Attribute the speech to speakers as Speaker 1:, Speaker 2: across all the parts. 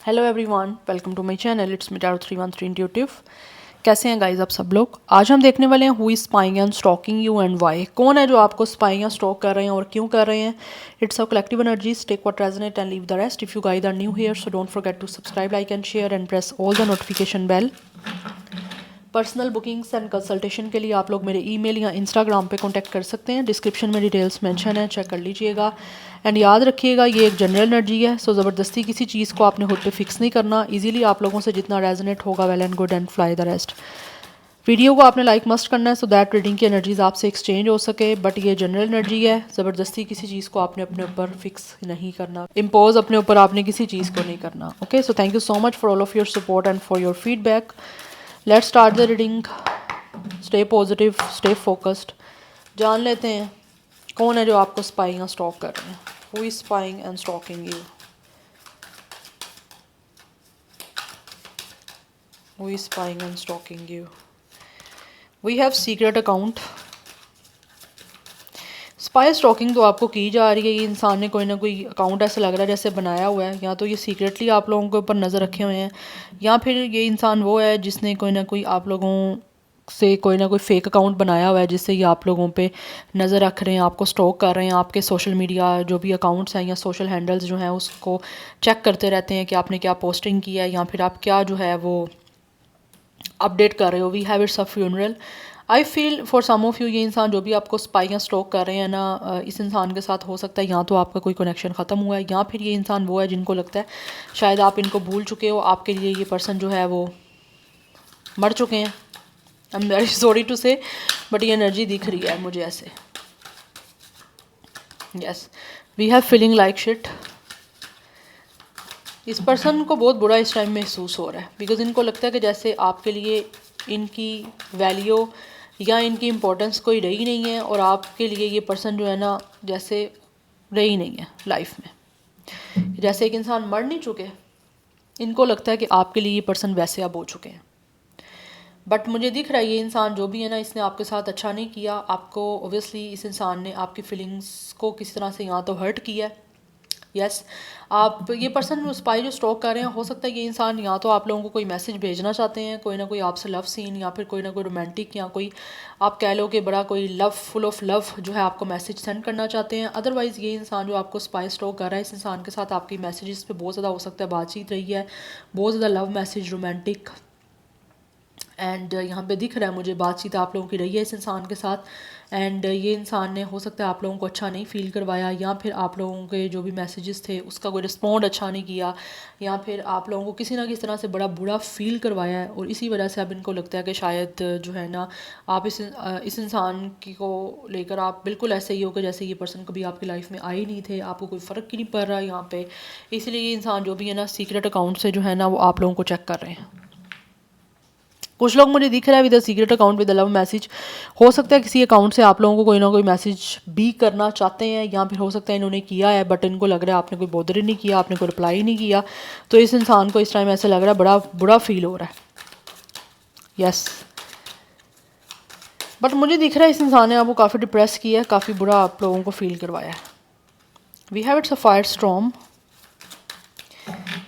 Speaker 1: Hello everyone, welcome to my channel. It's me tarot 313 intuitive. कैसे हैं guys आप सब लोग? आज हम देखने वाले हैं who is spying and stalking you and why. कौन है जो आपको स्पाइंग या स्टॉक कर रहे हैं और क्यों कर रहे हैं? It's a collective energies, take what resonate and leave the rest. If you guys are new here so don't forget to subscribe, like and share and press all the notification bell. Personal bookings and consultation के लिए आप लोग मेरे email या Instagram पे contact कर सकते हैं। डिस्क्रिप्शन में डिटेल्स मेंशन है, चेक कर लीजिएगा। एंड याद रखिएगा ये एक जनरल एनर्जी है, सो ज़बरदस्ती किसी चीज़ को आपने खुद पे फिक्स नहीं करना। इजीली आप लोगों से जितना रेजोनेट होगा well and good and fly the rest. Video को आपने लाइक मस्ट करना है सो दैट रीडिंग की एनर्जीज आपसे एक्सचेंज हो सके। बट ये जनरल एनर्जी है, ज़बरदस्ती किसी चीज़ को आपने अपने ऊपर फिक्स नहीं करना, इम्पोज अपने ऊपर आपने किसी चीज़ को नहीं करना। Okay, so thank you so much for all of your support and for your feedback. Let's start the reading. Stay positive, stay focused. जान लेते हैं कौन है जो आपको स्पाइंग या स्टॉक कर रहे हैं। Who is spying and stalking you? Who is spying and stalking you? We have secret account. Spy stalking तो आपको की जा रही है। ये इंसान ने कोई ना कोई अकाउंट ऐसा लग रहा है जैसे बनाया हुआ है, या तो ये सीक्रेटली आप लोगों के ऊपर नज़र रखे हुए हैं, या फिर ये इंसान वो है जिसने कोई ना कोई आप लोगों से कोई ना कोई फेक अकाउंट बनाया हुआ है जिससे ये आप लोगों पे नज़र रख रहे हैं, आपको स्टॉक कर रहे हैं। आपके सोशल मीडिया जो भी अकाउंट्स हैं या सोशल हैंडल्स जो हैं उसको चेक करते रहते हैं कि आपने क्या पोस्टिंग किया है या फिर आप क्या जो है वो अपडेट कर रहे हो। We have it's a funeral. I feel for some of you ये इंसान जो भी आपको स्पाई या स्टॉक कर रहे हैं ना, इस इंसान के साथ हो सकता है या तो आपका कोई कनेक्शन ख़त्म हुआ है, या फिर ये इंसान वो है जिनको लगता है शायद आप इनको भूल चुके हो। आपके लिए ये पर्सन जो है वो मर चुके हैं। I am very sorry to say, but ये एनर्जी दिख रही है मुझे ऐसे। Yes, we have feeling like shit. इस पर्सन को बहुत बुरा इस टाइम महसूस हो रहा है, बिकॉज इनको लगता है कि जैसे आपके लिए इनकी वैल्यू या इनकी इम्पोर्टेंस कोई रही नहीं है, और आपके लिए ये पर्सन जो है ना जैसे रही नहीं है लाइफ में। जैसे एक इंसान मर नहीं चुके, इनको लगता है कि आपके लिए ये पर्सन वैसे अब हो चुके हैं। बट मुझे दिख रहा है ये इंसान जो भी है ना, इसने आपके साथ अच्छा नहीं किया। आपको ओबियसली इस इंसान ने आपकी फीलिंग्स को किसी तरह से यहाँ तो हर्ट किया है। यस, आप ये पर्सन स्पाई जो स्टॉक कर रहे हैं, हो सकता है ये इंसान या तो आप लोगों को कोई मैसेज भेजना चाहते हैं, कोई ना कोई आपसे लव सीन, या फिर कोई ना कोई रोमांटिक, या कोई आप कह लो कि बड़ा कोई लव फुल ऑफ लव जो है आपको मैसेज सेंड करना चाहते हैं। अदरवाइज़ ये इंसान जो आपको स्पाई स्टॉक कर रहा है, इस इंसान के साथ आपकी मैसेजेस पे बहुत ज़्यादा हो सकता है बातचीत रही है, बहुत ज़्यादा लव मैसेज रोमांटिक। एंड यहाँ पे दिख रहा है मुझे बातचीत आप लोगों की रही है इस इंसान के साथ। एंड ये इंसान ने हो सकता है आप लोगों को अच्छा नहीं फ़ील करवाया, या फिर आप लोगों के जो भी मैसेजेस थे उसका कोई रिस्पॉन्ड अच्छा नहीं किया, या फिर आप लोगों को किसी ना किसी तरह से बड़ा बुरा फ़ील करवाया है। और इसी वजह से अब इनको लगता है कि शायद जो है ना आप इस इंसान की को लेकर आप बिल्कुल ऐसे ही हो कि जैसे ये पर्सन कभी आपकी लाइफ में आए ही नहीं थे, आपको कोई फ़र्क ही नहीं पड़ रहा यहाँ पे। इसलिए ये इंसान जो भी है ना सीक्रेट अकाउंट से जो है ना वो आप लोगों को चेक कर रहे हैं। कुछ लोग मुझे दिख रहा है with secret account with love message. हो सकता है किसी अकाउंट से आप लोगों को कोई ना कोई मैसेज भी करना चाहते हैं, या फिर हो सकता है इन्होंने किया है बट इनको लग रहा है आपने कोई बॉदर ही नहीं किया, आपने कोई रिप्लाई नहीं किया। तो इस इंसान को इस टाइम ऐसे लग रहा है बड़ा बुरा फील हो रहा है। यस, बट मुझे दिख रहा है इस इंसान ने आपको काफ़ी डिप्रेस किया है, काफ़ी बुरा आप लोगों को फील करवाया है। We have it's a fire storm.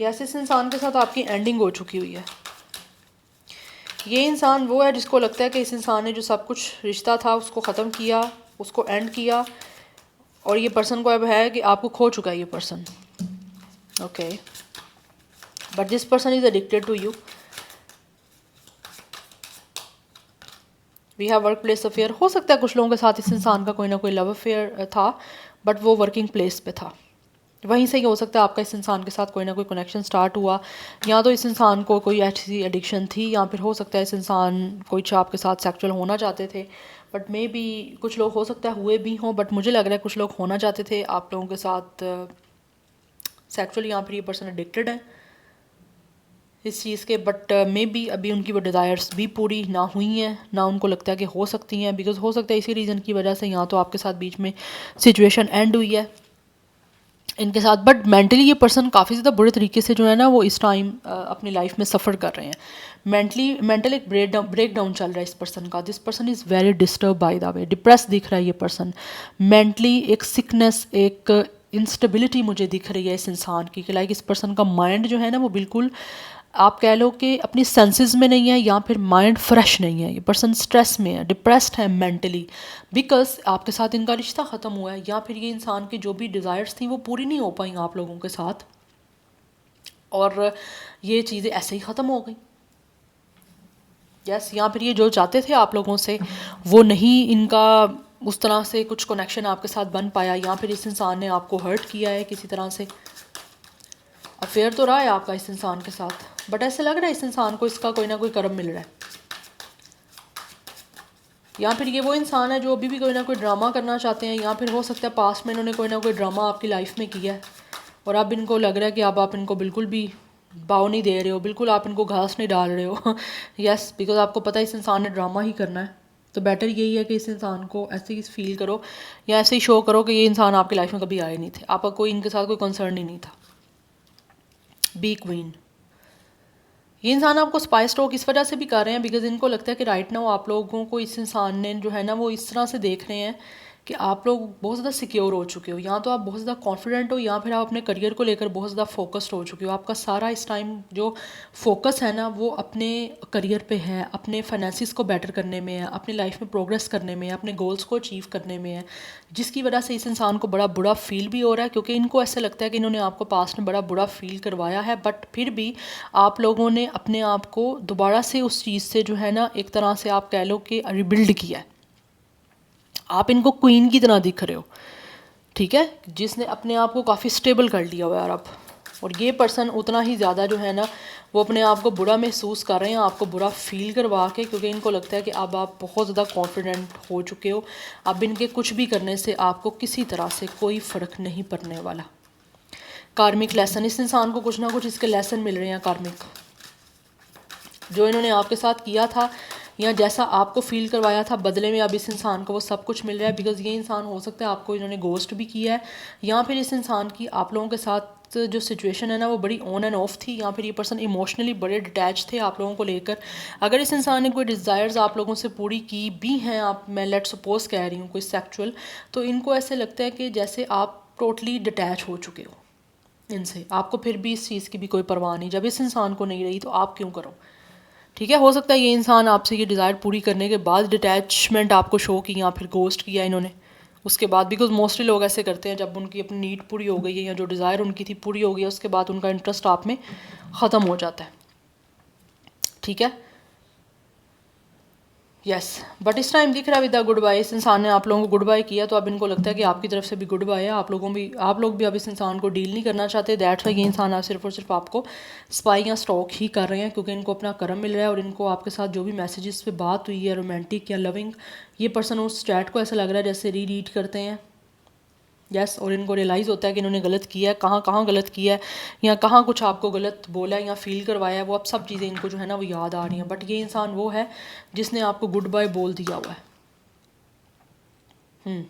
Speaker 1: Yes, इस इंसान के साथ आपकी एंडिंग हो चुकी हुई है। ये इंसान वो है जिसको लगता है कि इस इंसान ने जो सब कुछ रिश्ता था उसको ख़त्म किया, उसको एंड किया, और ये पर्सन को अब है कि आपको खो चुका है ये person. Okay, but this person is addicted to you. We have work place affair. हो सकता है कुछ लोगों के साथ इस इंसान का कोई ना कोई लव अफेयर था, बट वो वर्किंग प्लेस पे था। वहीं से ही हो सकता है आपका इस इंसान के साथ कोई ना कोई कनेक्शन स्टार्ट हुआ, या तो इस इंसान को कोई ऐसी एडिक्शन थी, या फिर हो सकता है इस इंसान कोई आपके साथ सेक्सुअल होना चाहते थे। बट मे बी कुछ लोग हो सकता है हुए भी हों, बट मुझे लग रहा है कुछ लोग होना चाहते थे आप लोगों के साथ सेक्सुअली, या फिर ये पर्सन एडिक्टेड है इस चीज़ के। बट मे बी अभी उनकी वो डिज़ायर्स भी पूरी ना हुई हैं, ना उनको लगता है कि हो सकती हैं, बिकॉज हो सकता है इसी रीज़न की वजह से यहाँ तो आपके साथ बीच में सिचुएशन एंड हुई है इनके साथ। बट मेंटली ये पर्सन काफ़ी ज़्यादा बुरे तरीके से जो है ना वो इस टाइम अपनी लाइफ में सफ़र कर रहे हैं। मेंटल एक ब्रेक डाउन चल रहा है इस पर्सन का। This person is very disturb by the way, depress दिख रहा है ये पर्सन। मेंटली एक सिकनेस, एक इंस्टेबिलिटी मुझे दिख रही है इस इंसान की कि लाइक इस पर्सन का माइंड जो है ना वो बिल्कुल आप कह लो कि अपनी सेंसेस में नहीं है, या फिर माइंड फ्रेश नहीं है, ये पर्सन स्ट्रेस में है, डिप्रेस्ड है मेंटली, बिकॉज आपके साथ इनका रिश्ता ख़त्म हुआ है, या फिर ये इंसान की जो भी डिज़ायर्स थी वो पूरी नहीं हो पाई आप लोगों के साथ, और ये चीज़ें ऐसे ही ख़त्म हो गई। यस, या फिर ये जो चाहते थे आप लोगों से वो नहीं, इनका उस तरह से कुछ कनेक्शन आपके साथ बन पाया, या फिर इस इंसान ने आपको हर्ट किया है किसी तरह से। अफेयर तो रहा है आपका इस इंसान के साथ, बट ऐसे लग रहा है इस इंसान को इसका कोई ना कोई कर्म मिल रहा है, या फिर ये वो इंसान है जो अभी भी कोई ना कोई ड्रामा करना चाहते हैं, या फिर हो सकता है पास्ट में इन्होंने कोई ना कोई ड्रामा आपकी लाइफ में किया है और अब इनको लग रहा है कि अब आप इनको बिल्कुल भी भाव नहीं दे रहे हो, बिल्कुल आप इनको घास नहीं डाल रहे हो। यस, बिकॉज आपको पता है इस इंसान ने ड्रामा ही करना है, तो बेटर यही है कि इस इंसान को ऐसे ही फील करो या ऐसे ही शो करो कि ये इंसान आपकी लाइफ में कभी आए नहीं थे, आपका कोई इनके साथ कोई कंसर्न ही नहीं था। बी क्वीन, ये इंसान आपको स्पाई स्ट्रोक इस वजह से भी कर रहे हैं बिकॉज इनको लगता है कि राइट नाउ आप लोगों को इस इंसान ने जो है ना वो इस तरह से देख रहे हैं कि आप लोग बहुत ज़्यादा सिक्योर हो चुके हो, या तो आप बहुत ज़्यादा कॉन्फिडेंट हो, या फिर आप अपने करियर को लेकर बहुत ज़्यादा फोकस्ड हो चुके हो। आपका सारा इस टाइम जो फोकस है ना वो अपने करियर पे है, अपने फाइनेंसिस को बेटर करने में है, अपनी लाइफ में प्रोग्रेस करने में है, अपने गोल्स को अचीव करने में है, जिसकी वजह से इस इंसान को बड़ा बुरा फील भी हो रहा है, क्योंकि इनको ऐसा लगता है कि इन्होंने आपको पास्ट में बड़ा बुरा फील करवाया है, बट फिर भी आप लोगों ने अपने आप को दोबारा से उस चीज़ से जो है ना एक तरह से आप कह लो कि रिबिल्ड किया है। आप इनको क्वीन की तरह दिख रहे हो, ठीक है, जिसने अपने आप को काफ़ी स्टेबल कर लिया हुआ है अब, और ये पर्सन उतना ही ज़्यादा जो है ना वो अपने आप को बुरा महसूस कर रहे हैं आपको बुरा फील करवा के, क्योंकि इनको लगता है कि अब आप बहुत ज़्यादा कॉन्फिडेंट हो चुके हो, अब इनके कुछ भी करने से आपको किसी तरह से कोई फ़र्क नहीं पड़ने वाला। कार्मिक लेसन, इस इंसान को कुछ ना कुछ इसके लेसन मिल रहे हैं कार्मिक, जो इन्होंने आपके साथ किया था या जैसा आपको फील करवाया था बदले में अब इस इंसान को वो सब कुछ मिल रहा है, बिकॉज ये इंसान हो सकता है आपको इन्होंने गोस्ट भी किया है, या फिर इस इंसान की आप लोगों के साथ जो सिचुएशन है ना वो बड़ी ऑन एंड ऑफ थी, या फिर ये पर्सन इमोशनली बड़े डिटैच थे आप लोगों को लेकर। अगर इस इंसान ने कोई डिज़ायर्स आप लोगों से पूरी की भी हैं, आप मैं लेट सपोज कह रही हूँ कोई सेक्चुअल, तो इनको ऐसे लगता है कि जैसे आप टोटली डिटैच हो चुके हो इनसे, आपको फिर भी इस चीज़ की भी कोई परवाह नहीं, जब इस इंसान को नहीं रही तो आप क्यों करो। ठीक है, हो सकता है ये इंसान आपसे ये डिज़ायर पूरी करने के बाद डिटैचमेंट आपको शो की या फिर गोस्ट किया इन्होंने उसके बाद, बिकॉज मोस्टली लोग ऐसे करते हैं जब उनकी अपनी नीड पूरी हो गई है या जो डिज़ायर उनकी थी पूरी हो गई है उसके बाद उनका इंटरेस्ट आप में ख़त्म हो जाता है। ठीक है, यस, बट इस टाइम दिख रहा है विद द गुड बाय, इस इंसान ने आप लोगों को गुड बाय किया तो अब इनको लगता है कि आपकी तरफ से भी गुड बाय है, आप लोग भी अब इस इंसान को डील नहीं करना चाहते। दैट्स वाई ये इंसान आप सिर्फ और सिर्फ आपको स्पाई या स्टॉक ही कर रहे हैं, क्योंकि इनको अपना कर्म मिल रहा है और इनको आपके साथ जो भी मैसेजेस पे बात हुई है रोमांटिक या लविंग, ये पर्सन उस चैट को ऐसा लग रहा है जैसे रीड करते हैं। यस, और इनको रियलाइज़ होता है कि इन्होंने गलत किया है, कहाँ कहाँ गलत किया है या कहाँ कुछ आपको गलत बोला है या फील करवाया है, वो अब सब चीज़ें इनको जो है ना वो याद आ रही हैं। बट ये इंसान वो है जिसने आपको गुड बाय बोल दिया हुआ है।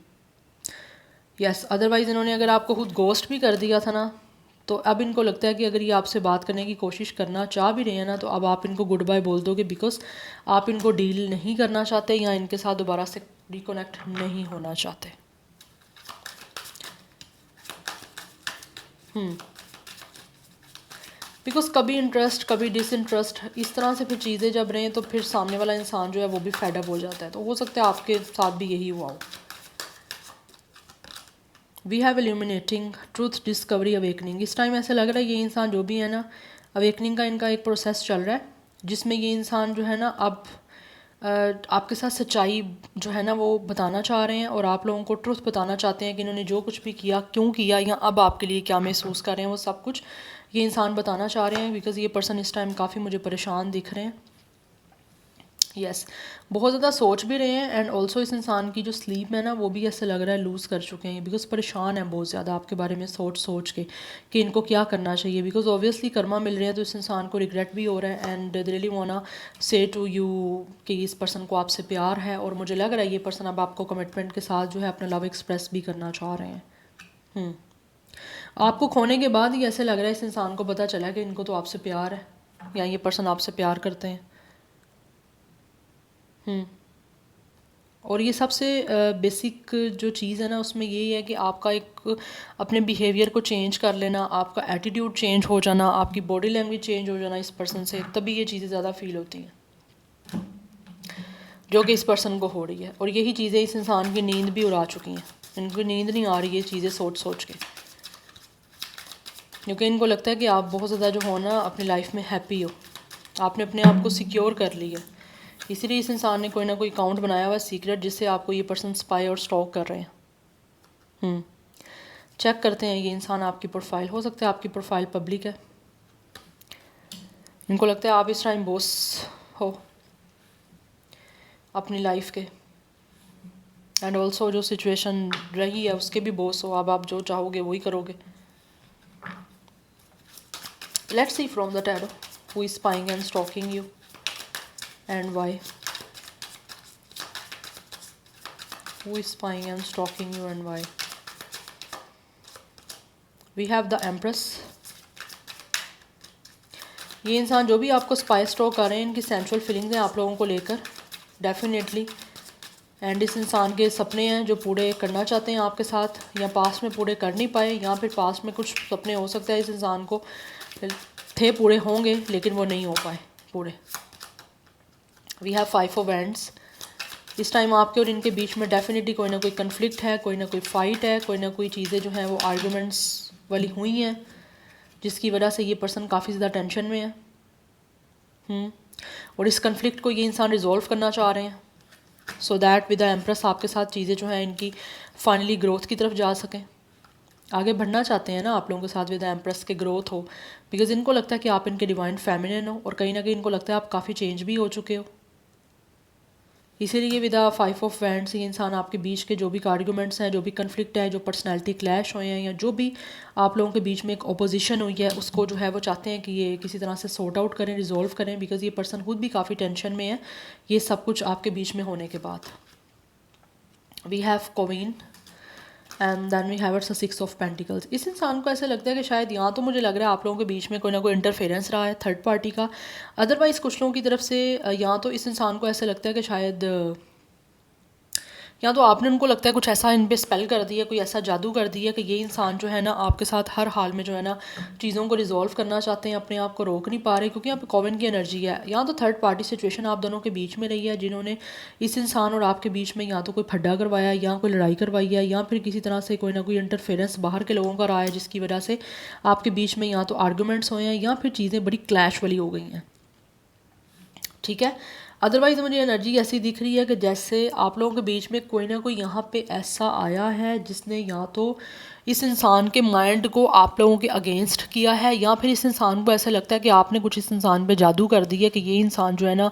Speaker 1: यस, अदरवाइज़ इन्होंने अगर आपको खुद गोस्ट भी कर दिया था ना, तो अब इनको लगता है कि अगर ये आपसे बात करने की कोशिश करना चाह भी रहे हैं ना, तो अब आप इनको गुड बाय बोल दोगे बिकॉज आप इनको डील नहीं करना चाहते या इनके साथ दोबारा से रिकनेक्ट नहीं होना चाहते। बिकॉज कभी इंटरेस्ट कभी डिसइंटरेस्ट इस तरह से फिर चीज़ें जब रहें तो फिर सामने वाला इंसान जो है वो भी फेड अप हो जाता है, तो हो सकता है आपके साथ भी यही हुआ हो। We have illuminating truth discovery awakening, इस टाइम ऐसा लग रहा है ये इंसान जो भी है ना अवेकनिंग का इनका एक प्रोसेस चल रहा है, जिसमें ये इंसान जो है ना अब आपके साथ सच्चाई जो है ना वो बताना चाह रहे हैं और आप लोगों को ट्रुथ बताना चाहते हैं कि इन्होंने जो कुछ भी किया क्यों किया या अब आपके लिए क्या महसूस कर रहे हैं, वो सब कुछ ये इंसान बताना चाह रहे हैं। बिकॉज़ ये पर्सन इस टाइम काफ़ी मुझे परेशान दिख रहे हैं। यस, बहुत ज़्यादा सोच भी रहे हैं एंड ऑल्सो इस इंसान की जो स्लीप है ना वो भी ऐसे लग रहा है लूज़ कर चुके हैं बिकॉज परेशान है बहुत ज़्यादा आपके बारे में सोच सोच के कि इनको क्या करना चाहिए, बिकॉज ऑब्वियसली कर्मा मिल रहे हैं तो इस इंसान को रिग्रेट भी हो रहा है एंड दे रियली वांना से टू यू कि इस पर्सन को आपसे प्यार है और मुझे लग रहा है ये पर्सन अब आपको कमिटमेंट के साथ जो है अपना लव एक्सप्रेस भी करना चाह रहे हैं। आपको खोने के बाद ही ऐसे लग रहा है इस इंसान को पता चला कि इनको तो आपसे प्यार है या ये पर्सन आपसे प्यार करते हैं। और ये सबसे बेसिक जो चीज़ है ना उसमें यही है कि आपका एक अपने बिहेवियर को चेंज कर लेना, आपका एटीट्यूड चेंज हो जाना, आपकी बॉडी लैंग्वेज चेंज हो जाना इस पर्सन से, तभी ये चीज़ें ज़्यादा फील होती हैं जो कि इस पर्सन को हो रही है। और यही चीज़ें इस इंसान की नींद भी उड़ा चुकी हैं, इनको नींद नहीं आ रही है चीज़ें सोच सोच के, क्योंकि इनको लगता है कि आप बहुत ज़्यादा जो हो ना अपनी लाइफ में हैप्पी हो, आपने अपने आप को सिक्योर कर लिया। इसीलिए इस इंसान ने कोई ना कोई अकाउंट बनाया हुआ सीक्रेट जिससे आपको ये पर्सन स्पाई और स्टॉक कर रहे हैं। चेक करते हैं ये इंसान आपकी प्रोफाइल, हो सकता है आपकी प्रोफाइल पब्लिक है, इनको लगता है आप इस टाइम बॉस हो अपनी लाइफ के, एंड ऑल्सो जो सिचुएशन रही है उसके भी बॉस हो, अब आप जो चाहोगे वही करोगे। Let's see from the tarot who is spying and stalking you and why. Who is spying and stalking you and why? We have the Empress. ये इंसान जो भी आपको स्पाई स्टॉक कर रहे हैं, इनकी सेंसुअल फीलिंग्स हैं आप लोगों को लेकर डेफिनेटली, एंड इस इंसान के सपने हैं जो पूरे करना चाहते हैं आपके साथ, या पास्ट में पूरे कर नहीं पाए, या फिर पास्ट में कुछ सपने हो सकता है इस इंसान को थे पूरे होंगे लेकिन वो नहीं हो पाए पूरे। We have 5 of wands. इस टाइम आपके और इनके बीच में डेफिनेटली कोई ना कोई कन्फ्लिक्ट है, कोई ना कोई फ़ाइट है, कोई ना कोई चीज़ें जो हैं वो आर्गूमेंट्स वाली हुई हैं जिसकी वजह से ये पर्सन काफ़ी ज़्यादा टेंशन में है। और इस कन्फ्लिक्ट को ये इंसान रिजॉल्व करना चाह रहे हैं so that with the empress आपके साथ चीज़ें जो हैं इनकी फाइनली ग्रोथ की तरफ जा सकें, आगे बढ़ना चाहते हैं ना आप लोगों के साथ विद द एम्प्रेस के ग्रोथ हो, बिकॉज इनको लगता है कि आप इनके डिवाइन फेमिनिन हो, और कहीं ना कहीं इनको लगता है आप काफ़ी चेंज भी हो चुके हो। इसीलिए विद 5 ऑफ वैंड्स ये इंसान आपके बीच के जो भी आर्गूमेंट्स हैं, जो भी कन्फ्लिक्ट है, जो पर्सनैलिटी क्लैश हुए हैं, या जो भी आप लोगों के बीच में एक ओपोजिशन हुई है, उसको जो है वो चाहते हैं कि ये किसी तरह से सॉर्ट आउट करें, रिजॉल्व करें, बिकॉज ये पर्सन खुद भी काफ़ी टेंशन में है ये सब कुछ आपके बीच में होने के बाद। We have queen and then we have it's 6 of pentacles. इस इंसान को ऐसा लगता है कि शायद यहाँ तो मुझे लग रहा है आप लोगों के बीच में कोई ना कोई इंटरफेरेंस रहा है थर्ड पार्टी का, अदरवाइज़ कुछ लोगों की तरफ से यहाँ तो इस इंसान को ऐसा लगता है कि शायद या तो आपने उनको लगता है कुछ ऐसा इन पे स्पेल कर दिया, कोई ऐसा जादू कर दिया कि ये इंसान जो है ना आपके साथ हर हाल में जो है ना चीज़ों को रिजॉल्व करना चाहते हैं, अपने आप को रोक नहीं पा रहे, क्योंकि यहाँ पे कॉवन की एनर्जी है। यहाँ तो थर्ड पार्टी सिचुएशन आप दोनों के बीच में रही है, जिन्होंने इस इंसान और आपके बीच में या तो कोई फड्डा करवाया, या कोई लड़ाई करवाई है, या फिर किसी तरह से कोई ना कोई इंटरफेरेंस बाहर के लोगों का रहा है जिसकी वजह से आपके बीच में या तो आर्गूमेंट्स हुए हैं या फिर चीज़ें बड़ी क्लैश वाली हो गई हैं। ठीक है, अदरवाइज़ मुझे एनर्जी ऐसी दिख रही है कि जैसे आप लोगों के बीच में कोई ना कोई यहाँ पे ऐसा आया है जिसने या तो इस इंसान के माइंड को आप लोगों के अगेंस्ट किया है, या फिर इस इंसान को ऐसा लगता है कि आपने कुछ इस इंसान पे जादू कर दिया कि ये इंसान जो है ना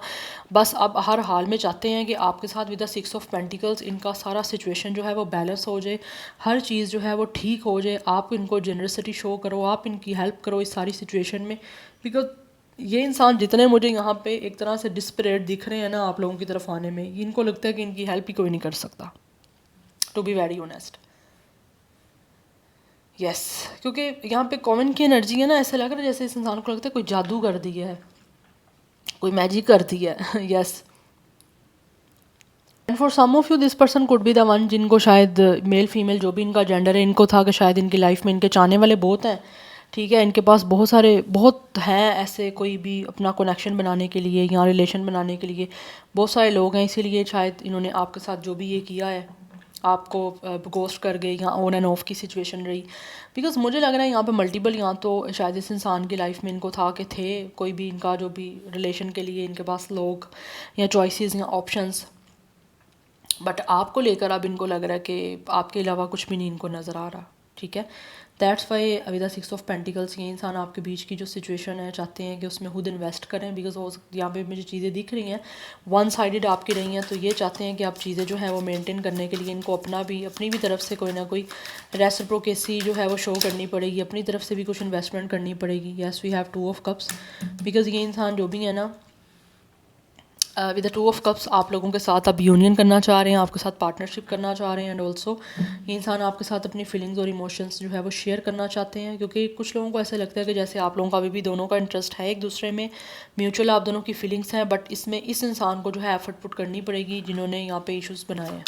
Speaker 1: बस अब हर हाल में चाहते हैं कि आपके साथ विद द 6 ऑफ पेंटिकल्स इनका सारा सिचुएशन जो है वो बैलेंस हो जाए, हर चीज़ जो है वो ठीक हो जाए, आप इनको जेनरसिटी शो करो, आप इनकी हेल्प करो इस सारी सिचुएशन में। बिकॉज ये इंसान जितने मुझे यहाँ पे एक तरह से डिस्परेट दिख रहे हैं ना आप लोगों की तरफ आने में, इनको लगता है कि इनकी हेल्प ही कोई नहीं कर सकता, to be very honest. Yes, क्योंकि यहाँ पे कॉमन की एनर्जी है ना, ऐसा लग रहा है जैसे इस इंसान को लगता है कोई जादू कर दिया है, कोई मैजिक कर दिया है। Yes, and for some of you this person could be the one जिनको शायद मेल फीमेल जो भी इनका जेंडर है, इनको था कि शायद इनकी लाइफ में इनके चाहने वाले बहुत हैं, ठीक है, इनके पास बहुत हैं ऐसे कोई भी अपना कनेक्शन बनाने के लिए या रिलेशन बनाने के लिए बहुत सारे लोग हैं, इसीलिए शायद इन्होंने आपके साथ जो भी ये किया है आपको गोस्ट कर गए या ऑन एंड ऑफ की सिचुएशन रही। बिकॉज मुझे लग रहा है यहाँ पे मल्टीपल, यहाँ तो शायद इस इंसान की लाइफ में इनको था कि थे कोई भी इनका जो भी रिलेशन के लिए इनके पास लोग या चॉइसेस या ऑप्शंस, बट आपको लेकर अब इनको लग रहा है कि आपके अलावा कुछ भी नहीं इनको नज़र आ रहा। ठीक है, दैट्स वाई अभी द 6 ऑफ पेंटिकल्स ये इंसान आपके बीच की जो सिचुएशन है चाहते हैं कि उसमें खुद इन्वेस्ट करें, बिकॉज वो यहाँ पे मुझे चीज़ें दिख रही हैं वन साइडेड आपकी रही हैं, तो ये चाहते हैं कि आप चीज़ें जो हैं वो मेंटेन करने के लिए इनको अपनी भी तरफ से कोई ना कोई रेसिप्रोकेसी जो है वो शो करनी पड़ेगी, अपनी तरफ से भी कुछ इन्वेस्टमेंट करनी पड़ेगी। Yes, we have 2 of cups, because ये इंसान जो भी है ना with the two of cups आप लोगों के साथ अब यूनियन करना चाह रहे हैं, आपके साथ पार्टनरशिप करना चाह रहे हैं, एंड ऑल्सो ये इंसान आपके साथ अपनी फीलिंग्स और इमोशंस जो है वो शेयर करना चाहते हैं, क्योंकि कुछ लोगों को ऐसा लगता है कि जैसे आप लोगों का अभी भी दोनों का इंटरेस्ट है एक दूसरे में, म्यूचुअल आप दोनों की फीलिंग्स हैं, बट इसमें इस इंसान को जो है एफर्ट पुट करनी पड़ेगी जिन्होंने यहाँ पे इश्यूज़ बनाए हैं।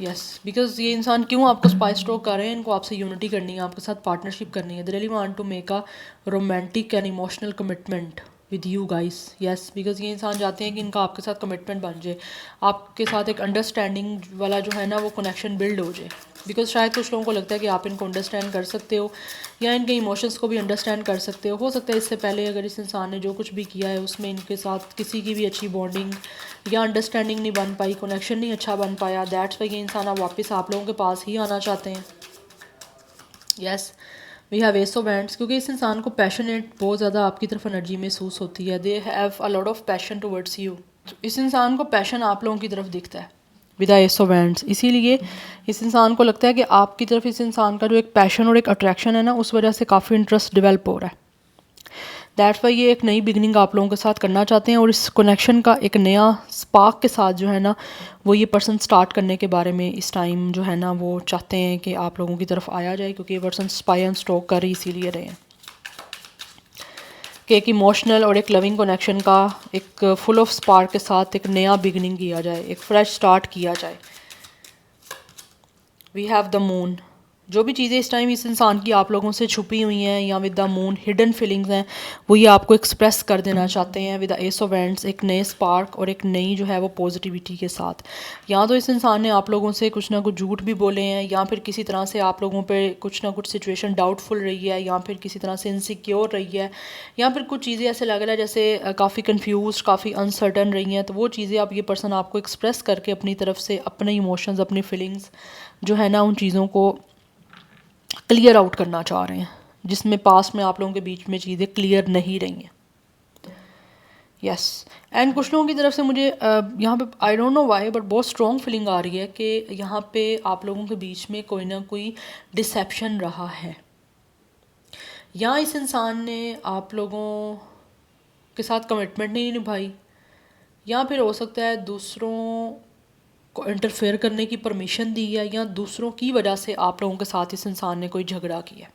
Speaker 1: यस, बिकॉज ये इंसान क्यों आपको स्पाइस स्ट्रोक कर रहे हैं, इनको आपसे यूनिटी करनी है, आपके साथ पार्टनरशिप करनी है। They really want to make a romantic and emotional commitment with you guys. Yes, because ये इंसान चाहते हैं कि इनका आपके साथ कमिटमेंट बन जाए, आपके साथ एक अंडरस्टैंडिंग वाला जो है ना वो कनेक्शन बिल्ड हो जाए। बिकॉज शायद कुछ लोगों को लगता है कि आप इनको अंडरस्टैंड कर सकते हो या इनके इमोशंस को भी अंडरस्टैंड कर सकते हो सकता है इससे पहले अगर इस इंसान ने जो कुछ भी किया है उसमें इनके साथ किसी की भी अच्छी बॉन्डिंग या अंडरस्टैंडिंग नहीं बन पाई, कनेक्शन नहीं अच्छा बन पाया, दैट्स वाई ये इंसान अब वापस आप लोगों के पास ही आना चाहते हैं। Yes, we have ace of wands, क्योंकि इस इंसान को पैशनेट बहुत ज़्यादा आपकी तरफ एनर्जी महसूस होती है। They have a lot of passion towards you. इस इंसान को पैशन आप लोगों की तरफ दिखता है विद एस ऑफ वैंड्स, इसीलिए इस इंसान को लगता है कि आपकी तरफ इस इंसान का जो एक पैशन और एक अट्रैक्शन है ना उस वजह से काफ़ी इंटरेस्ट डेवलप हो रहा है। दैट्स वाई ये एक नई बिगनिंग आप लोगों के साथ करना चाहते हैं, और इस कनेक्शन का एक नया स्पार्क के साथ जो है ना वो ये पर्सन स्टार्ट करने के बारे में इस टाइम जो है ना वो चाहते हैं कि आप लोगों की तरफ आया जाए, क्योंकि ये पर्सन स्पाई एंड स्टॉक कर ही इसीलिए रहे हैं कि एक इमोशनल और एक लविंग कनेक्शन का एक फुल ऑफ स्पार्क के साथ एक नया बिगनिंग किया जाए, एक फ्रेश स्टार्ट किया जाए। वी हैव द मून, जो भी चीज़ें इस टाइम इस इंसान की आप लोगों से छुपी हुई हैं या with the moon hidden feelings हैं वो ये आपको एक्सप्रेस कर देना चाहते हैं with the S of wands, एक नए स्पार्क और एक नई जो है वो पॉजिटिविटी के साथ। या तो इस इंसान ने आप लोगों से कुछ ना कुछ झूठ भी बोले हैं, या फिर किसी तरह से आप लोगों पे कुछ ना कुछ सिचुएशन डाउटफुल रही है, या फिर किसी तरह से इनसिक्योर रही है, या फिर कुछ चीज़ें ऐसे लग रहा है जैसे काफ़ी कन्फ्यूज काफ़ी अनसर्टन रही हैं। तो वो चीज़ें अब ये पर्सन आपको एक्सप्रेस करके अपनी तरफ से अपने इमोशंस अपनी फीलिंग्स जो है ना उन चीज़ों को क्लियर आउट करना चाह रहे हैं, जिसमें पास्ट में आप लोगों के बीच में चीज़ें क्लियर नहीं रही हैं। यस, एंड कुछ लोगों की तरफ से मुझे यहाँ पे I don't know why but बहुत स्ट्रॉन्ग फीलिंग आ रही है कि यहाँ पे आप लोगों के बीच में कोई ना कोई डिसेप्शन रहा है, या इस इंसान ने आप लोगों के साथ कमिटमेंट नहीं निभाई, या फिर हो सकता है दूसरों को इंटरफेयर करने की परमिशन दी है, या दूसरों की वजह से आप लोगों के साथ इस इंसान ने कोई झगड़ा किया,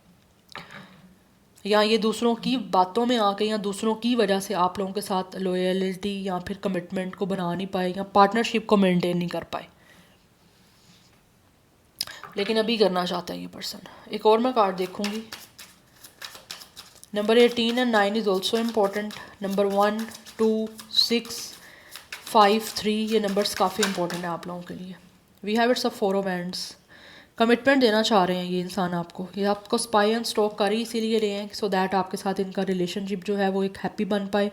Speaker 1: या ये दूसरों की बातों में आके या दूसरों की वजह से आप लोगों के साथ लॉयल्टी या फिर कमिटमेंट को बना नहीं पाए या पार्टनरशिप को मेंटेन नहीं कर पाए, लेकिन अभी करना चाहता है ये पर्सन। एक और मैं कार्ड देखूंगी। Number 18 and 9 is also important. Number 1, 2, 6, 5, 3 ये नंबर्स काफ़ी इंपॉर्टेंट है आप लोगों के लिए। We have it's a 4 of hands. Commitment देना चाह रहे हैं ये इंसान आपको, ये आपको स्पाई एंड स्टॉक कर ही इसीलिए रहे हैं सो दैट आपके साथ इनका रिलेशनशिप जो है वो एक हैप्पी बन पाए,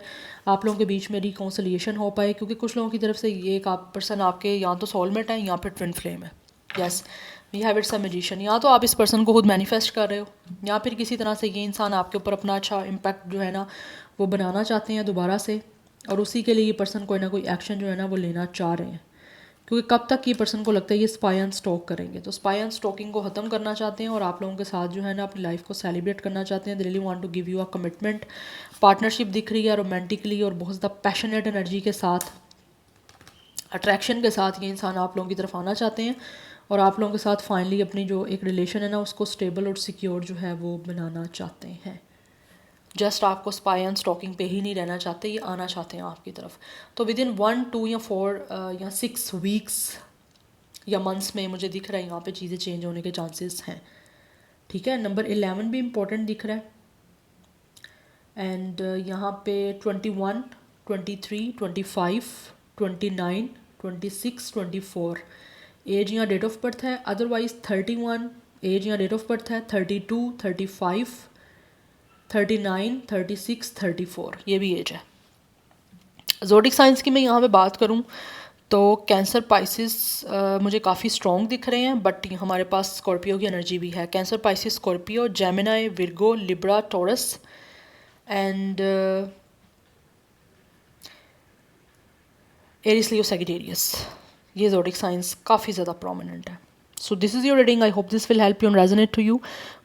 Speaker 1: आप लोगों के बीच में रिकॉन्सिलिएशन हो पाए, क्योंकि कुछ लोगों की तरफ से ये एक आप पर्सन आपके या तो सोलमेट है या फिर ट्विन फ्लेम है। Yes, we have it's a magician. या तो आप इस पर्सन को खुद मैनिफेस्ट कर रहे हो, या फिर किसी तरह से ये इंसान आपके ऊपर अपना अच्छा इम्पैक्ट जो है ना वो बनाना चाहते हैं दोबारा से, और उसी के लिए ये पर्सन कोई ना कोई एक्शन जो है ना वो लेना चाह रहे हैं, क्योंकि कब तक ये पर्सन को लगता है ये स्पाई एंड स्टॉक करेंगे। तो स्पाई एंड स्टॉकिंग को ख़त्म करना चाहते हैं और आप लोगों के साथ जो है ना अपनी लाइफ को सेलिब्रेट करना चाहते हैं। They really want to give you a commitment, partnership दिख रही है रोमांटिकली और बहुत ज़्यादा पैशनेट एनर्जी के साथ, अट्रैक्शन के साथ ये इंसान आप लोगों की तरफ आना चाहते हैं, और आप लोगों के साथ फाइनली अपनी जो एक रिलेशन है ना उसको स्टेबल और सिक्योर जो है वो बनाना चाहते हैं। जस्ट आपको स्पाई एंड स्टॉकिंग पे ही नहीं रहना चाहते, ये आना चाहते हैं आपकी तरफ। तो विद इन 1, 2 या 4 या 6 वीक्स या मंथ्स में मुझे दिख रहा है यहाँ पे चीज़ें चेंज होने के चांसेस हैं। ठीक है, नंबर 11 भी इम्पोर्टेंट दिख रहा है, एंड यहाँ पे 21, 23, 25, 29, 26, 24 एज या डेट ऑफ बर्थ है। अदरवाइज 31 एज या डेट ऑफ बर्थ है, 32, 35, 39, 36, 34 ये भी एज है। ज़ोडिक साइंस की मैं यहाँ पे बात करूँ तो कैंसर पाइसिस मुझे काफ़ी स्ट्रॉन्ग दिख रहे हैं, बट हमारे पास स्कॉर्पियो की एनर्जी भी है। Cancer Pisces Scorpio, Gemini, Virgo, Libra, Taurus and Aries, Leo, Sagittarius. ये ज़ोडिक साइंस काफ़ी ज़्यादा प्रोमिनेंट है। So this is your reading, I hope this will help you and resonate to you.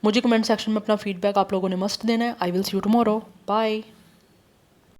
Speaker 1: मुझे comment section में अपना feedback आप लोगों ने मस्ट देना है। I will see you tomorrow, bye.